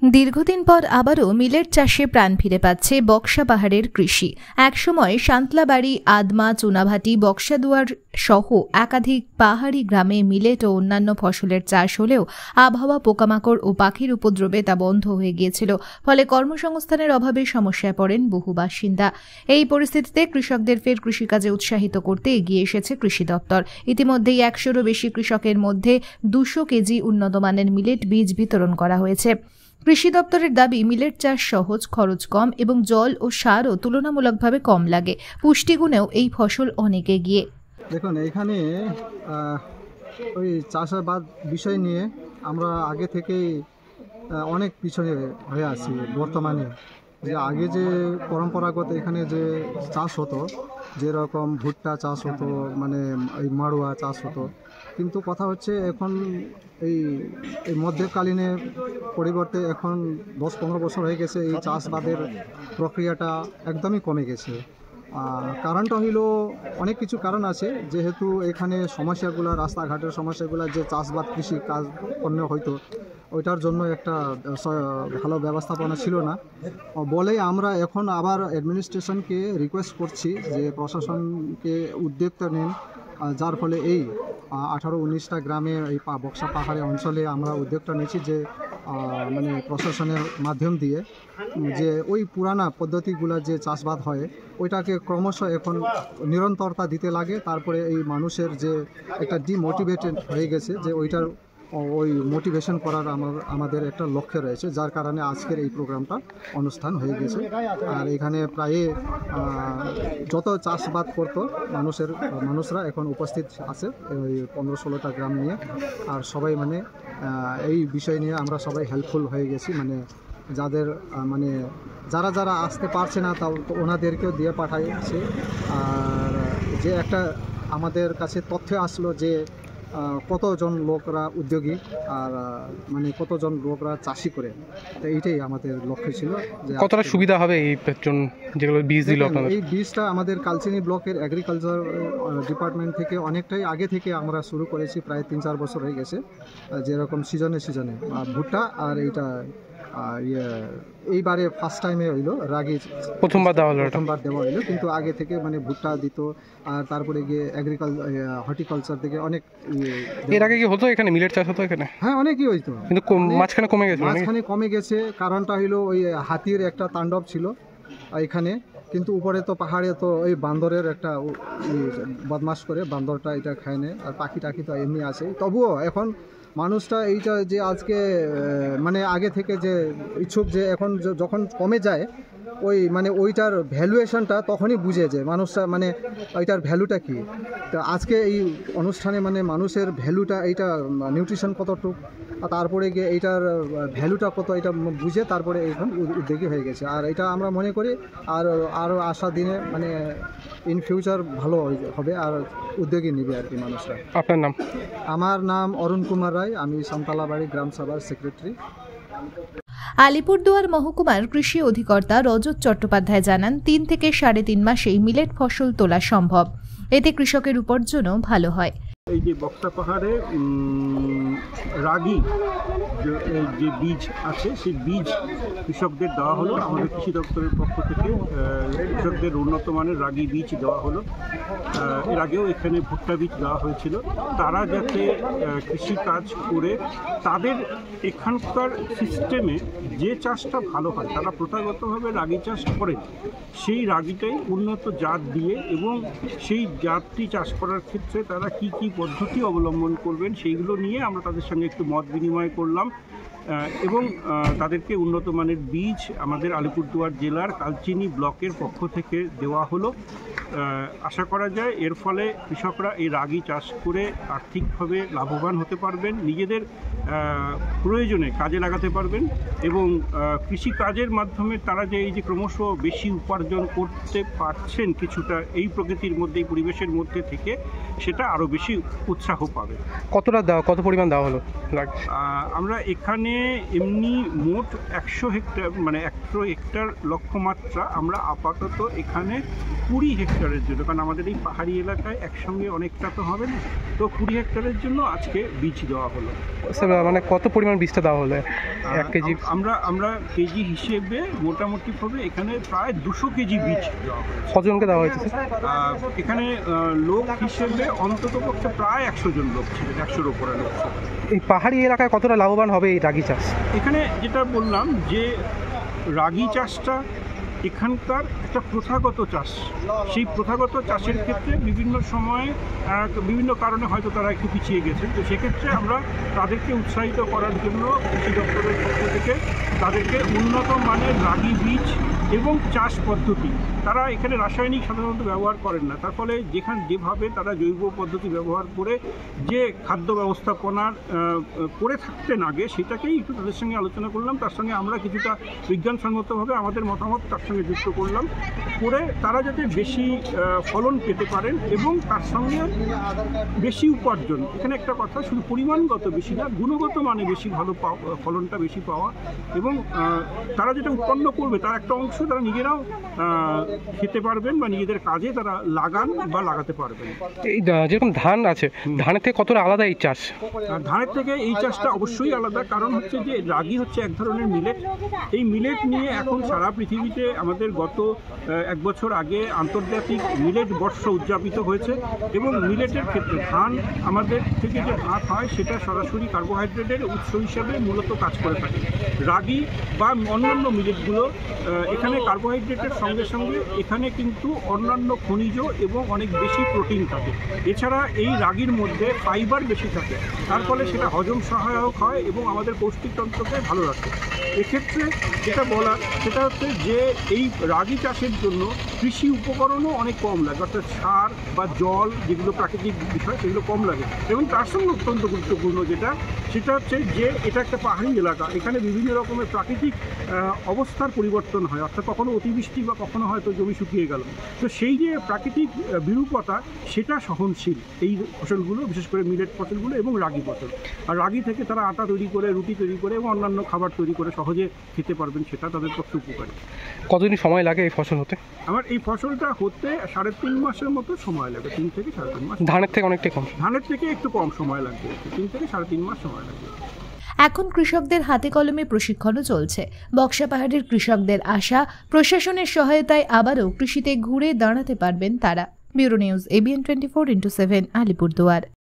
দীর্ঘদিন পর আবারও মিলেট চাষে প্রাণ ফিরে পাচ্ছে বক্সা পাহাড়ের কৃষি। একসময় সান্তলাবাড়ি, আদমা, চুনাভাটি, বক্সাদুয়ার সহ একাধিক পাহাড়ি গ্রামে মিলেট ও অন্যান্য ফসলের চাষ হলেও আবহাওয়া, পোকামাকড় ও পাখির উপদ্রবে তা বন্ধ হয়ে গিয়েছিল। ফলে কর্মসংস্থানের অভাবে সমস্যায় পড়েন বহু বাসিন্দা। এই পরিস্থিতিতে কৃষকদের ফের কৃষিকাজে উৎসাহিত করতে এগিয়ে এসেছে কৃষি দপ্তর। ইতিমধ্যেই ১০০রও বেশি কৃষকের মধ্যে ২০০ কেজি উন্নতমানের মিলেট বীজ বিতরণ করা হয়েছে। কৃষি দপ্তরের দাবি, মিলেট চাষ সহজ, খরচ কম এবং জল ও সারও তুলনামূলকভাবে কম লাগে। পুষ্টিগুণেও এই ফসল অনেক এগিয়ে। দেখুন, এখানে ওই চাষাবাদ বিষয় নিয়ে আমরা আগে থেকেই অনেক পিছনে হয়ে আছি। বর্তমানে যে আগে যে পরম্পরাগত এখানে যে চাষ হতো, যেরকম ভুট্টা চাষ হতো, মানে এই মাড়ুয়া চাষ হতো, কিন্তু কথা হচ্ছে এখন এই মধ্যকালীনে পরিবর্তে এখন ১০-১৫ বছর হয়ে গেছে এই চাষবাদের প্রক্রিয়াটা একদমই কমে গেছে। কারণটা হইল, অনেক কিছু কারণ আছে। যেহেতু এখানে সমস্যাগুলো, রাস্তাঘাটের সমস্যাগুলো, যে চাষবাদ কৃষি কাজ পণ্য হয়তো ওইটার জন্য একটা ভালো ব্যবস্থাপনা ছিল না বলেই আমরা এখন আবার অ্যাডমিনিস্ট্রেশনকে রিকোয়েস্ট করছি যে প্রশাসনকে উদ্যোগটা নেন, যার ফলে এই ১৮-১৯টা গ্রামে এই বক্সা পাহাড়ি অঞ্চলে আমরা উদ্যোগটা নিয়েছি যে মানে প্রশাসনের মাধ্যম দিয়ে যে ওই পুরানা পদ্ধতিগুলো যে চাষবাদ হয় ওইটাকে ক্রমশ এখন নিরন্তরতা দিতে লাগে। তারপরে এই মানুষের যে একটা ডিমোটিভেটেড হয়ে গেছে, যে ওইটার ওই মোটিভেশন করার আমাদের একটা লক্ষ্য রয়েছে, যার কারণে আজকের এই প্রোগ্রামটা অনুষ্ঠান হয়ে গেছে। আর এখানে প্রায় যত চাষবাদ করতো মানুষরা এখন উপস্থিত আছে, ওই 15-16টা গ্রাম নিয়ে। আর সবাই মানে এই বিষয় নিয়ে আমরা সবাই হেল্পফুল হয়ে গেছি, মানে যাদের মানে যারা আসতে পারছে না তাও ওনাদেরকেও দিয়ে পাঠাইছে। আর যে একটা আমাদের কাছে তথ্য আসলো যে কতজন লোকরা উদ্যোগী আর মানে কতজন লোকরা চাষি করে, তো এইটাই আমাদের লক্ষ্য ছিল। যে কতটা সুবিধা হবে এই যেগুলো বীজ দিল আপনাদের? এই বীজটা আমাদের কালচিনি ব্লকের এগ্রিকালচার ডিপার্টমেন্ট থেকে অনেকটাই আগে থেকে আমরা শুরু করেছি, প্রায় 3-4 বছর হয়ে গেছে। যেরকম সিজনে ভুট্টা আর এইটা এইবারে ফার্স্ট টাইমে হইলো, রাগি প্রথমবার দেওয়া হইলো, কিন্তু আগে থেকে মানে ভুট্টা দিত। আর তারপরে গিয়ে হর্টিকালচার থেকে অনেক এর আগে কি হতো এখানে মিলেট চাষ হতো এখানে? হ্যাঁ, অনেকই হইতো, কিন্তু মাঝখানে কমে গেছে। কারণটা হইলো ওই হাতির একটা তাণ্ডব ছিল এখানে, কিন্তু উপরে তো পাহাড়ে তো ওই বান্দরের একটা বদমাশ করে, বান্দরটা এটা খায় না। আর পাখি টাখি তো এমনি আছে। তবুও এখন মানুষটা এইটা যে আজকে মানে আগে থেকে যে ইচ্ছুক, যে এখন যখন কমে যায় ওই মানে ওইটার ভ্যালুয়েশনটা তখনই বুঝে যে মানুষটা মানে ওইটার ভ্যালুটা কী। তো আজকে এই অনুষ্ঠানে মানে মানুষের ভ্যালুটা, এইটা নিউট্রিশন কতটুক, তারপরে গিয়ে এইটার ভ্যালুটা কত, এটা বুঝে তারপরে এখন উদ্যোগী হয়ে গেছে। আর এটা আমরা মনে করি আরও আসা দিনে মানে ইন ফিউচার ভালো হবে আর উদ্যোগী নেবে আর কি মানুষরা। আপনার নাম? আমার নাম অরুণ কুমার রায়, আমি সান্তালাবাড়ি গ্রাম সভার সেক্রেটারি। আলিপুরদুয়ার মহকুমার কৃষি অধিকর্তা রজত চট্টোপাধ্যায় জানান, 3 থেকে 3.5 মাসেই মিলেট ফসল তোলা সম্ভব। এতে কৃষকের উপার্জনও ভালো হয়। এই যে বক্সা পাহাড়ে রাগি যে বীজ আছে, সেই বীজ কৃষকদের দেওয়া হলো। আমাদের কৃষি দপ্তরের পক্ষ থেকে কৃষকদের উন্নত মানের রাগি বীজ দেওয়া হলো। এর আগেও এখানে ভুট্টা বীজ দেওয়া হয়েছিল। তারা যাতে কৃষি কাজ করে তাদের এখানকার সিস্টেমে যে চাষটা ভালো হয়, তারা প্রথাগতভাবে রাগি চাষ করেন, সেই রাগিটাই উন্নত জাত দিয়ে এবং সেই জাতটি চাষ করার ক্ষেত্রে তারা কি কি পদ্ধতি অবলম্বন করবেন সেইগুলো নিয়ে আমরা তাদের সঙ্গে একটু মত বিনিময় করলাম এবং তাদেরকে উন্নত মানের বীজ আমাদের আলিপুরদুয়ার জেলার কালচিনি ব্লকের পক্ষ থেকে দেওয়া হলো। আশা করা যায় এর ফলে কৃষকরা এই রাগি চাষ করে আর্থিকভাবে লাভবান হতে পারবেন, নিজেদের প্রয়োজনে কাজে লাগাতে পারবেন এবং কৃষি কাজের মাধ্যমে তারা যে এই যে ক্রমশ বেশি উপার্জন করতে পারছেন কিছুটা এই প্রকৃতির মধ্যে, এই পরিবেশের মধ্যে থেকে, সেটা আরও বেশি উৎসাহ পাবে। কত পরিমাণ দেওয়া হলো? আমরা এখানে এমনি মোট 100 হেক্টর মানে 100 হেক্টর লক্ষ্যমাত্রা আমরা আপাতত এখানে 20 হেক্টরের জন্য, কারণ আমাদের এই পাহাড়ি এলাকায় একসঙ্গে অনেকটা তো হবে না, তো 20 হেক্টরের জন্য আজকে বীজ দেওয়া হলো। স্যার মানে কত পরিমাণ বীজটা দেওয়া হলো 1 কেজি? আমরা কেজি হিসেবে মোটামুটিভাবে এখানে প্রায় 200 কেজি বীজ দেওয়া হয়েছে। কতজনকে দেওয়া হয়েছে স্যার? এখানে লোক হিসেবে অন্তত পক্ষে প্রায় 100 জন লোক ছিলেন, 100-র উপরে লোক ছিলেন। এই পাহাড়ি এলাকায় কতটা লাভবান হবে এই রাগি চাষ? এখানে যেটা বললাম যে রাগি চাষটা এখানকার একটা প্রথাগত চাষ। সেই প্রথাগত চাষের ক্ষেত্রে বিভিন্ন সময়ে বিভিন্ন কারণে হয়তো তারা একটু পিছিয়ে গেছে। তো সেক্ষেত্রে আমরা তাদেরকে উৎসাহিত করার জন্য কৃষি দপ্তরের পক্ষ থেকে তাদেরকে উন্নত মানের রাগি বীজ এবং চাষ পদ্ধতি, তারা এখানে রাসায়নিক সাধারণত ব্যবহার করেন না, তার ফলে যেভাবে তারা জৈব পদ্ধতি ব্যবহার করে যে খাদ্য ব্যবস্থাপনার করে থাকতেন আগে, সেটাকেই একটু তাদের সঙ্গে আলোচনা করলাম। তার সঙ্গে আমরা কিছুটা বিজ্ঞানসম্মতভাবে আমাদের মতামত তার সঙ্গে যুক্ত করলাম, করে তারা যাতে বেশি ফলন পেতে পারেন এবং তার সঙ্গে বেশি উপার্জন। এখানে একটা কথা, শুধু পরিমাণগত বেশি না, গুণগত মানে বেশি ভালো ফলনটা বেশি পাওয়া, এবং তারা যেটা উৎপন্ন করবে তার একটা অংশ তারা নিজেরাও খেতে পারবেন বা নিজেদের কাজে তারা লাগাতে পারবেন। এই যেরকম ধান আছে, ধানের থেকে কতটা আলাদা এই চাষ? ধানের থেকে এই চাষটা অবশ্যই আলাদা, কারণ হচ্ছে যে রাগি হচ্ছে এক ধরনের মিলেট। এই মিলেট নিয়ে এখন সারা পৃথিবীতে আমাদের গত 1 বছর আগে আন্তর্জাতিক মিলেট বর্ষ উদযাপিত হয়েছে, এবং মিলেটের ক্ষেত্রে ধান আমাদের থেকে যে ভাত হয় সেটা সরাসরি কার্বোহাইড্রেটের উৎস হিসেবে মূলত কাজ করে থাকে। রাগি বা অন্যান্য মিলেটগুলো এখানে কার্বোহাইড্রেটের সঙ্গে সঙ্গে এখানে কিন্তু অন্যান্য খনিজ এবং অনেক বেশি প্রোটিন থাকে। এছাড়া এই রাগির মধ্যে ফাইবার বেশি থাকে, তার ফলে সেটা হজম সহায়ক হয় এবং আমাদের পৌষ্টিকতন্ত্রকে ভালো রাখে। এক্ষেত্রে যেটা বলার সেটা হচ্ছে যে এই রাগি চাষের জন্য কৃষি উপকরণও অনেক কম লাগে, অর্থাৎ সার বা জল যেগুলো প্রাকৃতিক বিষয় সেগুলো কম লাগে। এবং তার সঙ্গে অত্যন্ত গুরুত্বপূর্ণ সেটা হচ্ছে যে এটা একটা পাহাড়ি এলাকা, এখানে বিভিন্ন রকমের প্রাকৃতিক অবস্থার পরিবর্তন হয়, অর্থাৎ কখনো অতিবৃষ্টি বা কখনো হয়তো জমি শুকিয়ে গেল। তো সেই যে প্রাকৃতিক বিরূপতা সেটা সহনশীল এই ফসলগুলো, বিশেষ করে মিলেট ফসলগুলো এবং রাগি ফসল। আর রাগি থেকে তারা আটা তৈরি করে, রুটি তৈরি করে এবং অন্যান্য খাবার তৈরি করে সহজে খেতে পারবেন, সেটা তাদের পক্ষে উপকারী। কতদিন সময় লাগে এই ফসল হতে? আমার এই ফসলটা হতে 3.5 মাসের মতো সময় লাগে, 3 থেকে 3.5 মাস। ধানের থেকে অনেকটাই কম? ধানের থেকে একটু কম সময় লাগবে, 3 থেকে 3.5 মাস সময় লাগবে। এখন কৃষকদের হাতে কলমে প্রশিক্ষণও চলছে। বক্সা পাহাড়ের কৃষকদের আশা, প্রশাসনের সহায়তায় আবারও কৃষিতে ঘুরে দাঁড়াতে পারবেন তারা। Bureau news, ABN 24x7, Alipurduar.